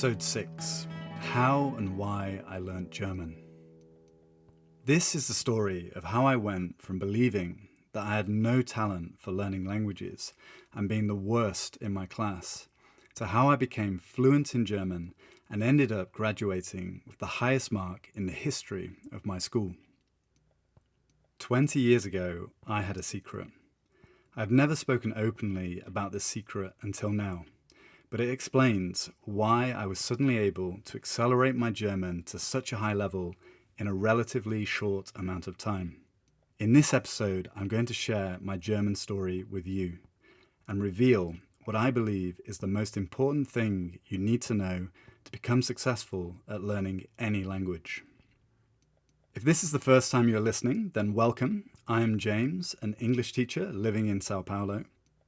Episode 6: How and Why I Learnt German. This is the story of how I went from believing that I had no talent for learning languages and being the worst in my class, to how I became fluent in German and ended up graduating with the highest mark in the history of my school. 20 years ago, I had a secret. I've never spoken openly about this secret until now, but it explains why I was suddenly able to accelerate my German to such a high level in a relatively short amount of time. In this episode, I'm going to share my German story with you and reveal what I believe is the most important thing you need to know to become successful at learning any language. If this is the first time you're listening, then welcome. I am James, an English teacher living in Sao Paulo.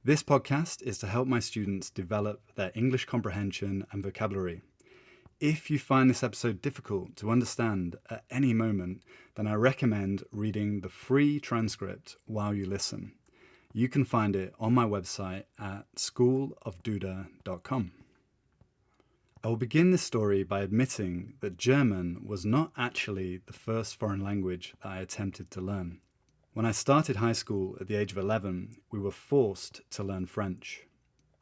This podcast is to help my students develop their English comprehension and vocabulary. If you find this episode difficult to understand at any moment, then I recommend reading the free transcript while you listen. You can find it on my website at schoolofduda.com. I will begin this story by admitting that German was not actually the first foreign language that I attempted to learn. When I started high school at the age of 11, we were forced to learn French.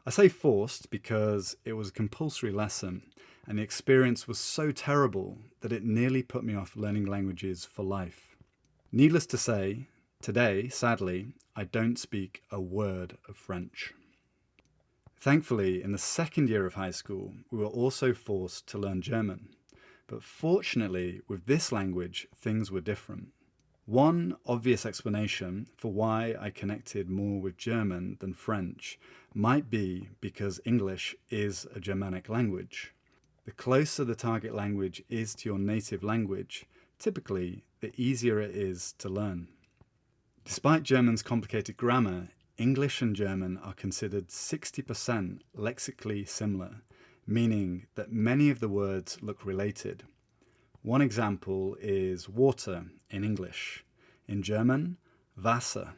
I say forced because it was a compulsory lesson, and the experience was so terrible that it nearly put me off learning languages for life. Needless to say, today, sadly, I don't speak a word of French. Thankfully, in the second year of high school, we were also forced to learn German. But fortunately, with this language, things were different. One obvious explanation for why I connected more with German than French might be because English is a Germanic language. The closer the target language is to your native language, typically the easier it is to learn. Despite German's complicated grammar, English and German are considered 60% lexically similar, meaning that many of the words look related. One example is water in English. In German, Wasser.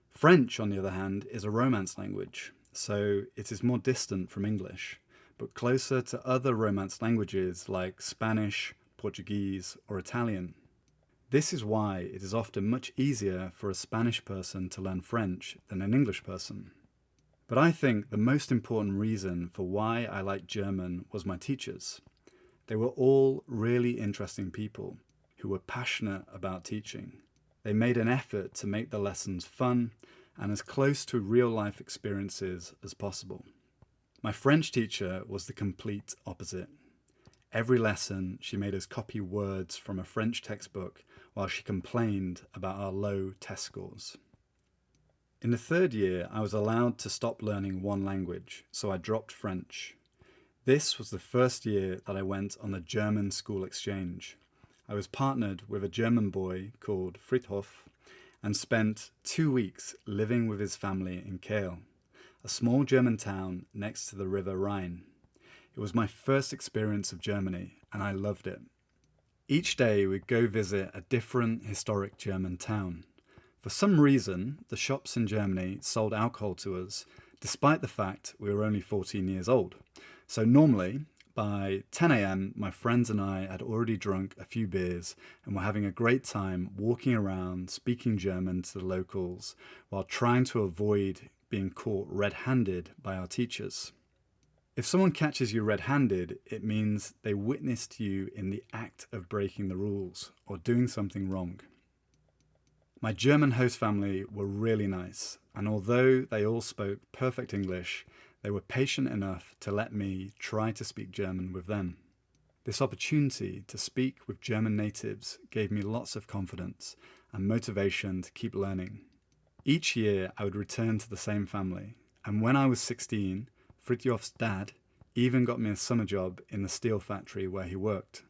French, on the other hand, is a Romance language, so it is more distant from English, but closer to other Romance languages like Spanish, Portuguese, or Italian. This is why it is often much easier for a Spanish person to learn French than an English person. But I think the most important reason for why I liked German was my teachers. They were all really interesting people who were passionate about teaching. They made an effort to make the lessons fun and as close to real-life experiences as possible. My French teacher was the complete opposite. Every lesson, she made us copy words from a French textbook while she complained about our low test scores. In the third year, I was allowed to stop learning one language, so I dropped French. This was the first year that I went on the German school exchange. I was partnered with a German boy called Friedhof and spent 2 weeks living with his family in Kehl, a small German town next to the River Rhine. It was my first experience of Germany and I loved it. Each day we'd go visit a different historic German town. For some reason, the shops in Germany sold alcohol to us, despite the fact we were only 14 years old. So normally, by 10 a.m, my friends and I had already drunk a few beers and were having a great time walking around, speaking German to the locals, while trying to avoid being caught red-handed by our teachers. If someone catches you red-handed, it means they witnessed you in the act of breaking the rules or doing something wrong. My German host family were really nice, and although they all spoke perfect English, they were patient enough to let me try to speak German with them. This opportunity to speak with German natives gave me lots of confidence and motivation to keep learning. Each year I would return to the same family, and when I was 16, Fritjof's dad even got me a summer job in the steel factory where he worked.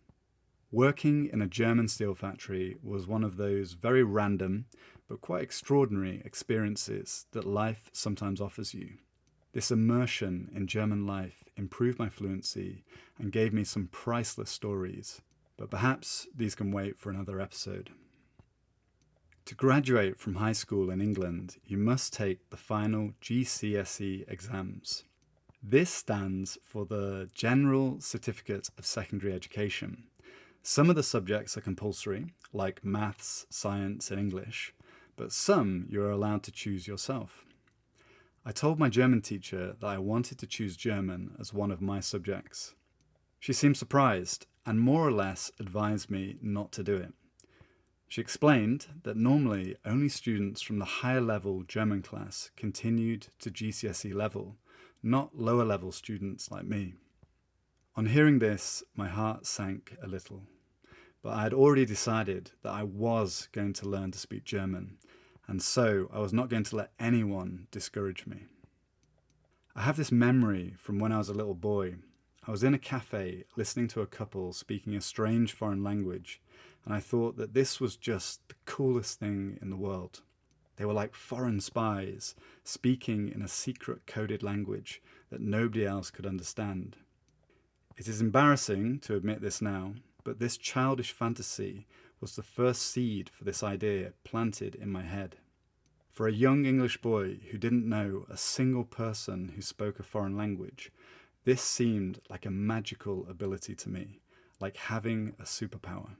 Working in a German steel factory was one of those very random but quite extraordinary experiences that life sometimes offers you. This immersion in German life improved my fluency and gave me some priceless stories, but perhaps these can wait for another episode. To graduate from high school in England, you must take the final GCSE exams. This stands for the General Certificate of Secondary Education. Some of the subjects are compulsory, like maths, science, and English, but some you are allowed to choose yourself. I told my German teacher that I wanted to choose German as one of my subjects. She seemed surprised and more or less advised me not to do it. She explained that normally only students from the higher level German class continued to GCSE level, not lower level students like me. On hearing this, my heart sank a little, but I had already decided that I was going to learn to speak German, and so I was not going to let anyone discourage me. I have this memory from when I was a little boy. I was in a cafe listening to a couple speaking a strange foreign language, and I thought that this was just the coolest thing in the world. They were like foreign spies, speaking in a secret coded language that nobody else could understand. It is embarrassing to admit this now, but this childish fantasy was the first seed for this idea planted in my head. For a young English boy who didn't know a single person who spoke a foreign language, this seemed like a magical ability to me, like having a superpower.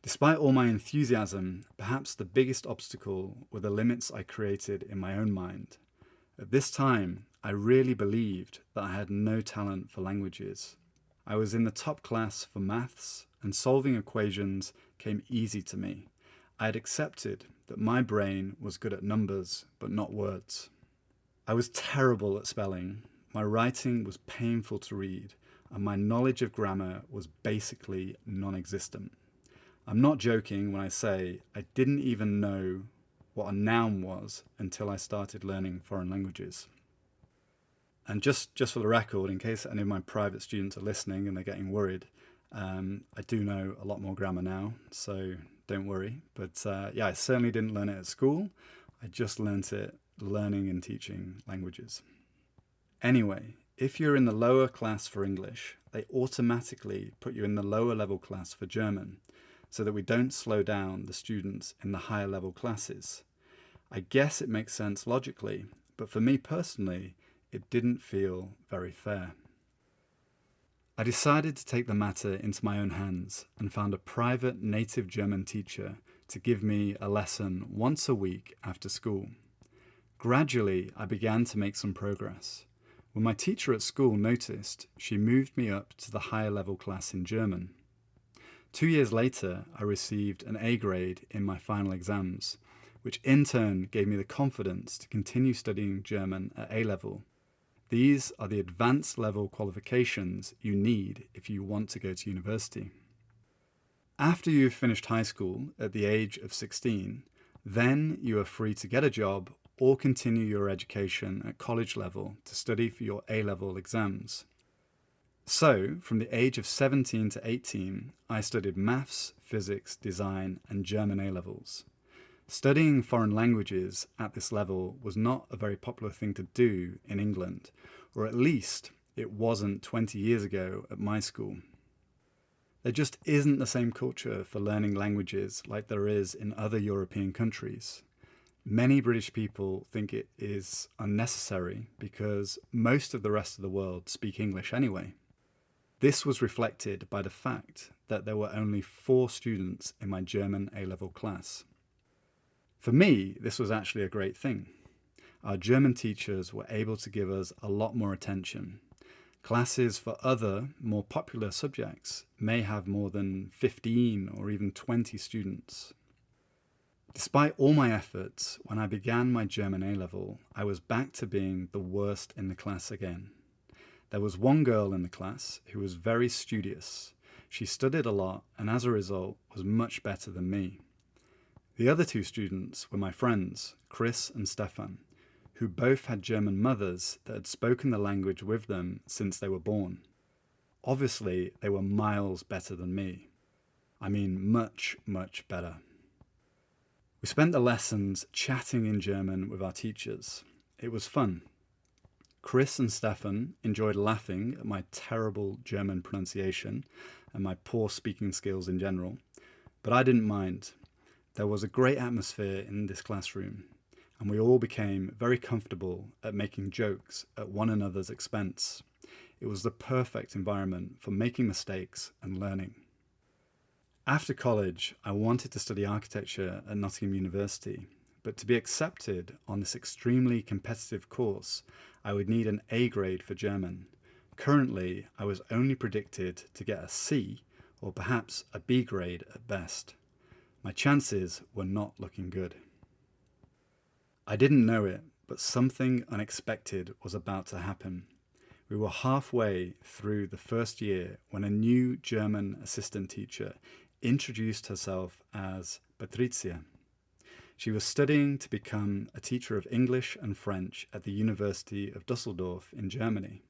Despite all my enthusiasm, perhaps the biggest obstacle were the limits I created in my own mind. At this time, I really believed that I had no talent for languages. I was in the top class for maths, and solving equations came easy to me. I had accepted that my brain was good at numbers, but not words. I was terrible at spelling, my writing was painful to read, and my knowledge of grammar was basically non-existent. I'm not joking when I say I didn't even know what a noun was until I started learning foreign languages. And just for the record, in case any of my private students are listening and they're getting worried, I do know a lot more grammar now, so don't worry. But I certainly didn't learn it at school. I just learnt it learning and teaching languages. Anyway, if you're in the lower class for English, they automatically put you in the lower level class for German, so that we don't slow down the students in the higher level classes. I guess it makes sense logically, but for me personally, it didn't feel very fair. I decided to take the matter into my own hands and found a private native German teacher to give me a lesson once a week after school. Gradually, I began to make some progress. When my teacher at school noticed, she moved me up to the higher level class in German. 2 years later, I received an A grade in my final exams, which in turn gave me the confidence to continue studying German at A level. These are the advanced level qualifications you need if you want to go to university. After you've finished high school at the age of 16, then you are free to get a job or continue your education at college level to study for your A level exams. So, from the age of 17 to 18, I studied maths, physics, design, and German A-levels. Studying foreign languages at this level was not a very popular thing to do in England, or at least it wasn't 20 years ago at my school. There just isn't the same culture for learning languages like there is in other European countries. Many British people think it is unnecessary because most of the rest of the world speak English anyway. This was reflected by the fact that there were only 4 students in my German A-level class. For me, this was actually a great thing. Our German teachers were able to give us a lot more attention. Classes for other, more popular subjects may have more than 15 or even 20 students. Despite all my efforts, when I began my German A-level, I was back to being the worst in the class again. There was one girl in the class who was very studious. She studied a lot and as a result was much better than me. The other 2 students were my friends, Chris and Stefan, who both had German mothers that had spoken the language with them since they were born. Obviously, they were miles better than me. I mean, much, much better. We spent the lessons chatting in German with our teachers. It was fun. Chris and Stefan enjoyed laughing at my terrible German pronunciation and my poor speaking skills in general, but I didn't mind. There was a great atmosphere in this classroom. and we all became very comfortable at making jokes at one another's expense. It was the perfect environment for making mistakes and learning. After college, I wanted to study architecture at Nottingham University, but to be accepted on this extremely competitive course, I would need an A grade for German. Currently, I was only predicted to get a C or perhaps a B grade at best. My chances were not looking good. I didn't know it, but something unexpected was about to happen. We were halfway through the first year when a new German assistant teacher introduced herself as Patricia. She was studying to become a teacher of English and French at the University of Dusseldorf in Germany.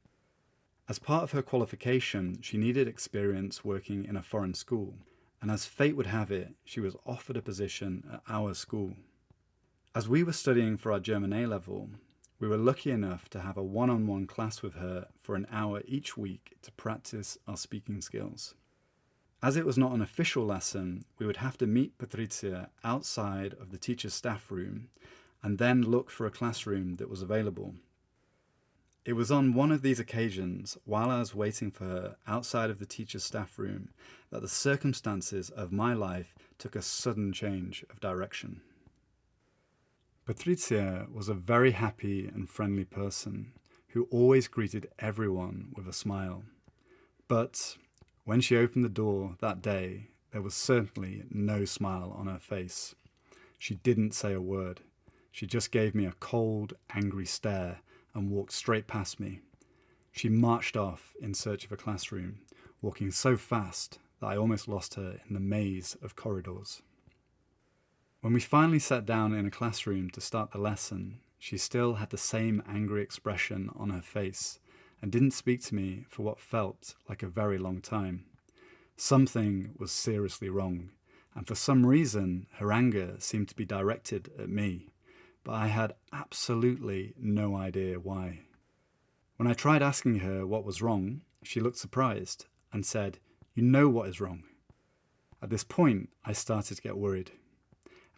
As part of her qualification, she needed experience working in a foreign school, and as fate would have it, she was offered a position at our school. As we were studying for our German A-level, we were lucky enough to have a one-on-one class with her for an hour each week to practice our speaking skills. As it was not an official lesson, we would have to meet Patricia outside of the teacher's staff room and then look for a classroom that was available. It was on one of these occasions, while I was waiting for her outside of the teacher's staff room, that the circumstances of my life took a sudden change of direction. Patricia was a very happy and friendly person who always greeted everyone with a smile. But when she opened the door that day, there was certainly no smile on her face. She didn't say a word. She just gave me a cold, angry stare and walked straight past me. She marched off in search of a classroom, walking so fast that I almost lost her in the maze of corridors. When we finally sat down in a classroom to start the lesson, she still had the same angry expression on her face and didn't speak to me for what felt like a very long time. Something was seriously wrong, and for some reason her anger seemed to be directed at me, but I had absolutely no idea why. When I tried asking her what was wrong, she looked surprised and said, "You know what is wrong." At this point, I started to get worried.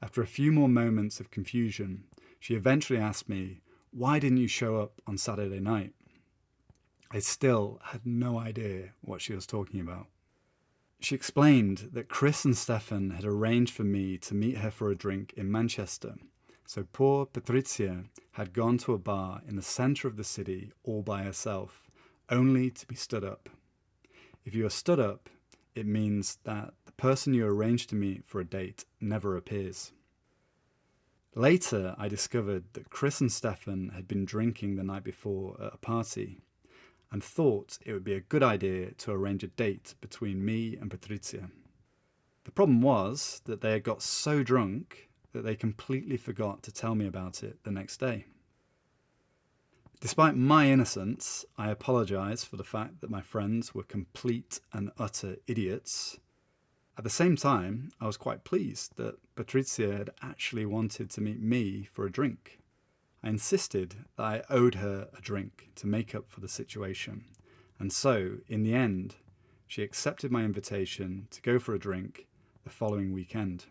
After a few more moments of confusion, she eventually asked me, "Why didn't you show up on Saturday night?" I still had no idea what she was talking about. She explained that Chris and Stefan had arranged for me to meet her for a drink in Manchester, so poor Patricia had gone to a bar in the centre of the city all by herself, only to be stood up. If you are stood up, it means that the person you arranged to meet for a date never appears. Later, I discovered that Chris and Stefan had been drinking the night before at a party and thought it would be a good idea to arrange a date between me and Patricia. The problem was that they had got so drunk that they completely forgot to tell me about it the next day. Despite my innocence, I apologised for the fact that my friends were complete and utter idiots. At the same time, I was quite pleased that Patricia had actually wanted to meet me for a drink. I insisted that I owed her a drink to make up for the situation, and so, in the end, she accepted my invitation to go for a drink the following weekend.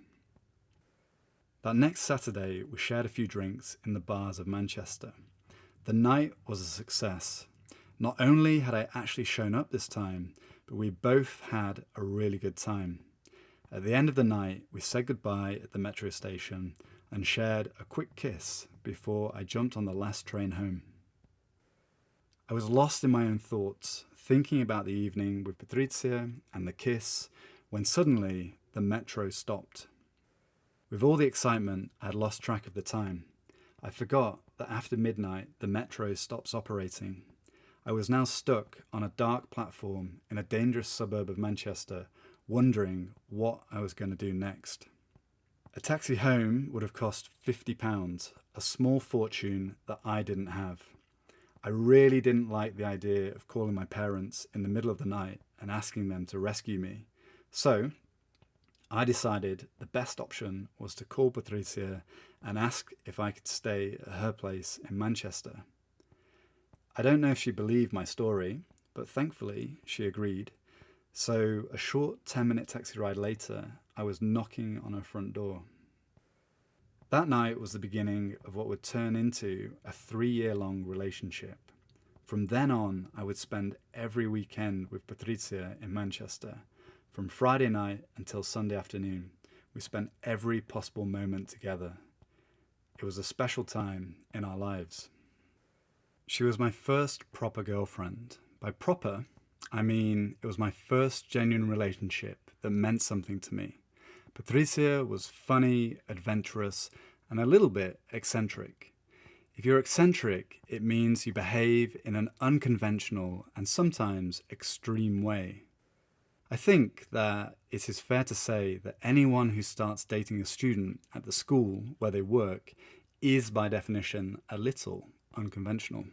That next Saturday, we shared a few drinks in the bars of Manchester. The night was a success. Not only had I actually shown up this time, but we both had a really good time. At the end of the night, we said goodbye at the metro station and shared a quick kiss before I jumped on the last train home. I was lost in my own thoughts, thinking about the evening with Patricia and the kiss, when suddenly the metro stopped. With all the excitement, I had lost track of the time. I forgot that after midnight, the metro stops operating. I was now stuck on a dark platform in a dangerous suburb of Manchester, wondering what I was going to do next. A taxi home would have cost £50, a small fortune that I didn't have. I really didn't like the idea of calling my parents in the middle of the night and asking them to rescue me. So I decided the best option was to call Patricia and ask if I could stay at her place in Manchester. I don't know if she believed my story, but thankfully she agreed. So a short 10-minute taxi ride later, I was knocking on her front door. That night was the beginning of what would turn into a 3-year-long relationship. From then on, I would spend every weekend with Patrizia in Manchester. From Friday night until Sunday afternoon, we spent every possible moment together. It was a special time in our lives. She was my first proper girlfriend. By proper, I mean it was my first genuine relationship that meant something to me. Patrizia was funny, adventurous, and a little bit eccentric. If you're eccentric, it means you behave in an unconventional and sometimes extreme way. I think that it is fair to say that anyone who starts dating a student at the school where they work is by definition a little unconventional.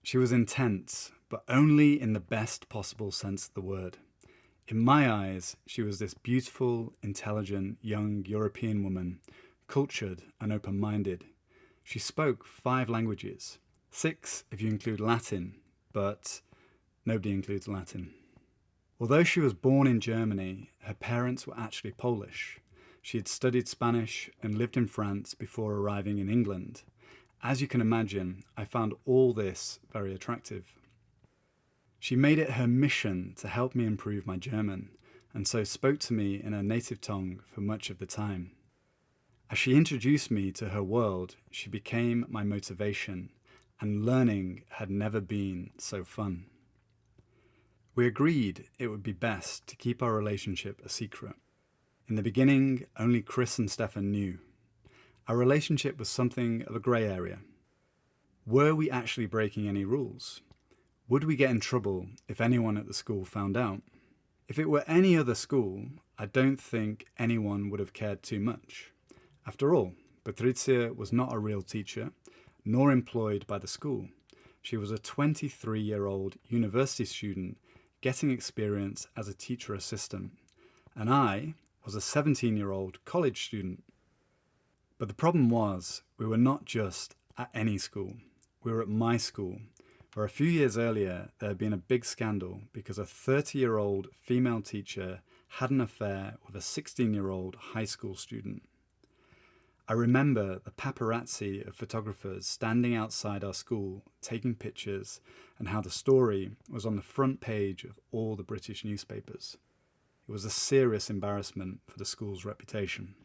She was intense, but only in the best possible sense of the word. In my eyes, she was this beautiful, intelligent, young European woman, cultured and open-minded. She spoke 5 languages, 6 if you include Latin, but nobody includes Latin. Although she was born in Germany, her parents were actually Polish. She had studied Spanish and lived in France before arriving in England. As you can imagine, I found all this very attractive. She made it her mission to help me improve my German, and so spoke to me in her native tongue for much of the time. As she introduced me to her world, she became my motivation, and learning had never been so fun. We agreed it would be best to keep our relationship a secret. In the beginning, only Chris and Stefan knew. Our relationship was something of a grey area. Were we actually breaking any rules? Would we get in trouble if anyone at the school found out? If it were any other school, I don't think anyone would have cared too much. After all, Patrizia was not a real teacher, nor employed by the school. She was a 23-year-old university student getting experience as a teacher assistant, and I was a 17-year-old college student. But the problem was, we were not just at any school. We were at my school, where a few years earlier there had been a big scandal because a 30-year-old female teacher had an affair with a 16-year-old high school student. I remember the paparazzi of photographers standing outside our school taking pictures, and how the story was on the front page of all the British newspapers. It was a serious embarrassment for the school's reputation.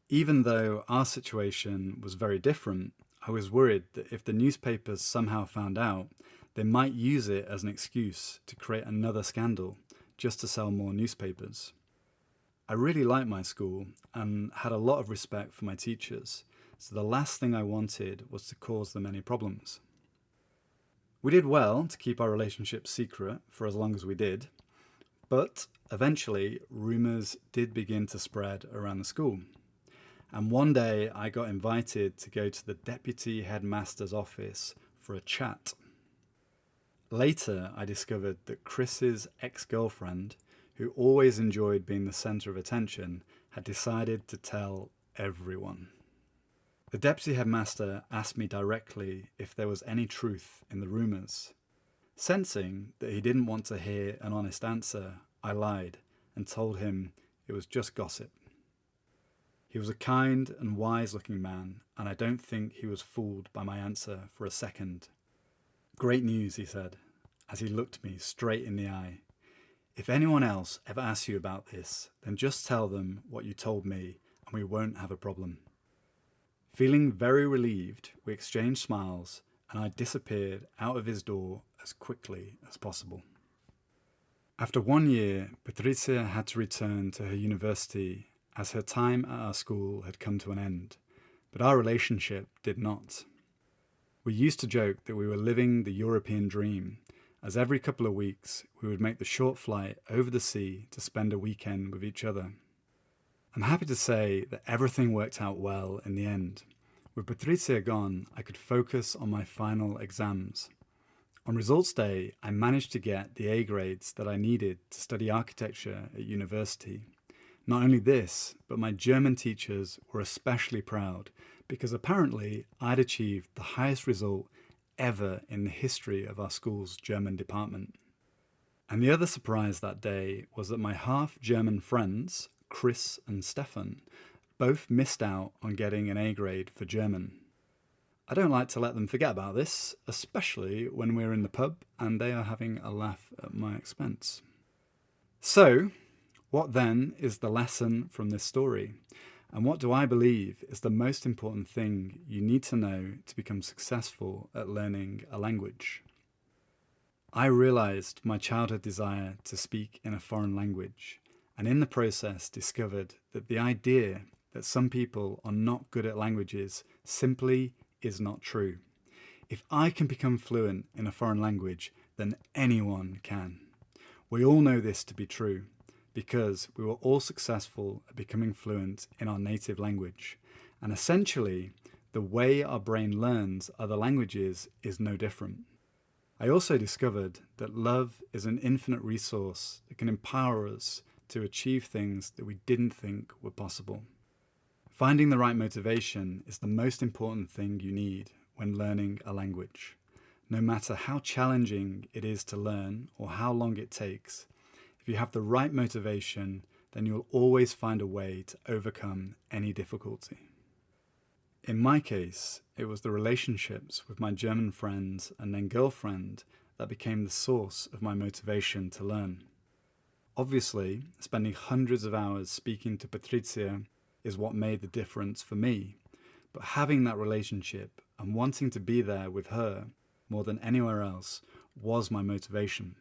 Even though our situation was very different, I was worried that if the newspapers somehow found out, they might use it as an excuse to create another scandal just to sell more newspapers. I really liked my school and had a lot of respect for my teachers, so the last thing I wanted was to cause them any problems. We did well to keep our relationship secret for as long as we did, but eventually rumours did begin to spread around the school. And one day I got invited to go to the deputy headmaster's office for a chat. Later I discovered that Chris's ex-girlfriend, who always enjoyed being the centre of attention, had decided to tell everyone. The deputy headmaster asked me directly if there was any truth in the rumours. Sensing that he didn't want to hear an honest answer, I lied and told him it was just gossip. He was a kind and wise-looking man, and I don't think he was fooled by my answer for a second. "Great news," he said, as he looked me straight in the eye. "If anyone else ever asks you about this, then just tell them what you told me, and we won't have a problem." Feeling very relieved, we exchanged smiles, and I disappeared out of his door as quickly as possible. After 1 year, Patrizia had to return to her university as her time at our school had come to an end, but our relationship did not. We used to joke that we were living the European dream, as every couple of weeks we would make the short flight over the sea to spend a weekend with each other. I'm happy to say that everything worked out well in the end. With Patrizia gone, I could focus on my final exams. On results day, I managed to get the A grades that I needed to study architecture at university. Not only this, but my German teachers were especially proud because apparently I'd achieved the highest result ever in the history of our school's German department. And the other surprise that day was that my half-German friends, Chris and Stefan, both missed out on getting an A grade for German. I don't like to let them forget about this, especially when we're in the pub and they are having a laugh at my expense. So, what then is the lesson from this story? And what do I believe is the most important thing you need to know to become successful at learning a language? I realized my childhood desire to speak in a foreign language, and in the process discovered that the idea that some people are not good at languages simply is not true. If I can become fluent in a foreign language, then anyone can. We all know this to be true, because we were all successful at becoming fluent in our native language. And essentially, the way our brain learns other languages is no different. I also discovered that love is an infinite resource that can empower us to achieve things that we didn't think were possible. Finding the right motivation is the most important thing you need when learning a language. No matter how challenging it is to learn or how long it takes, if you have the right motivation, then you'll always find a way to overcome any difficulty. In my case, it was the relationships with my German friends and then girlfriend that became the source of my motivation to learn. Obviously, spending hundreds of hours speaking to Patricia is what made the difference for me, but having that relationship and wanting to be there with her more than anywhere else was my motivation.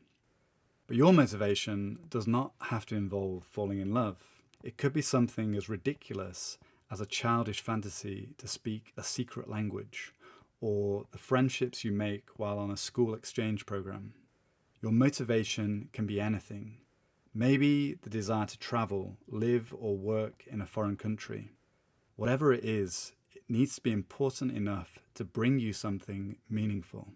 But your motivation does not have to involve falling in love. It could be something as ridiculous as a childish fantasy to speak a secret language, or the friendships you make while on a school exchange program. Your motivation can be anything. Maybe the desire to travel, live or work in a foreign country. Whatever it is, it needs to be important enough to bring you something meaningful.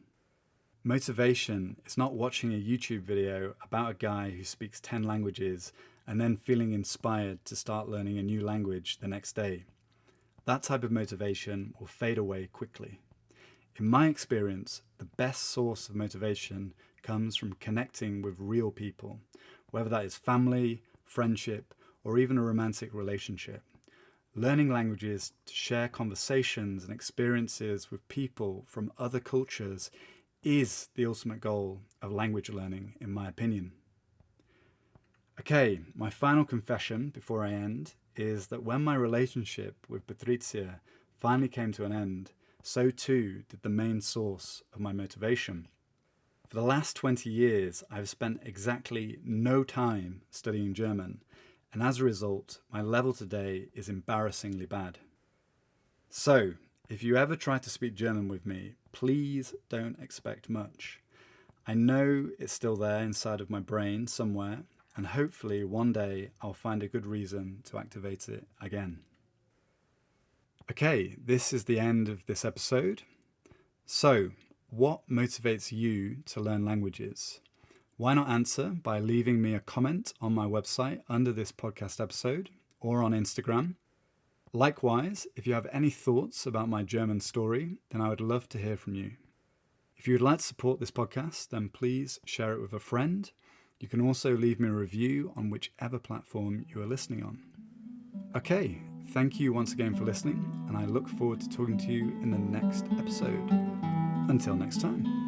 Motivation is not watching a YouTube video about a guy who speaks 10 languages and then feeling inspired to start learning a new language the next day. That type of motivation will fade away quickly. In my experience, the best source of motivation comes from connecting with real people, whether that is family, friendship, or even a romantic relationship. Learning languages to share conversations and experiences with people from other cultures is the ultimate goal of language learning, in my opinion. Okay, my final confession before I end is that when my relationship with Patricia finally came to an end, so too did the main source of my motivation. For the last 20 years, I've spent exactly no time studying German, and as a result, my level today is embarrassingly bad. So, if you ever try to speak German with me, please don't expect much. I know it's still there inside of my brain somewhere, and hopefully one day I'll find a good reason to activate it again. Okay, this is the end of this episode. So, what motivates you to learn languages? Why not answer by leaving me a comment on my website under this podcast episode or on Instagram? Likewise, if you have any thoughts about my German story, then I would love to hear from you. If you would like to support this podcast, then please share it with a friend. You can also leave me a review on whichever platform you are listening on. Okay, thank you once again for listening, and I look forward to talking to you in the next episode. Until next time.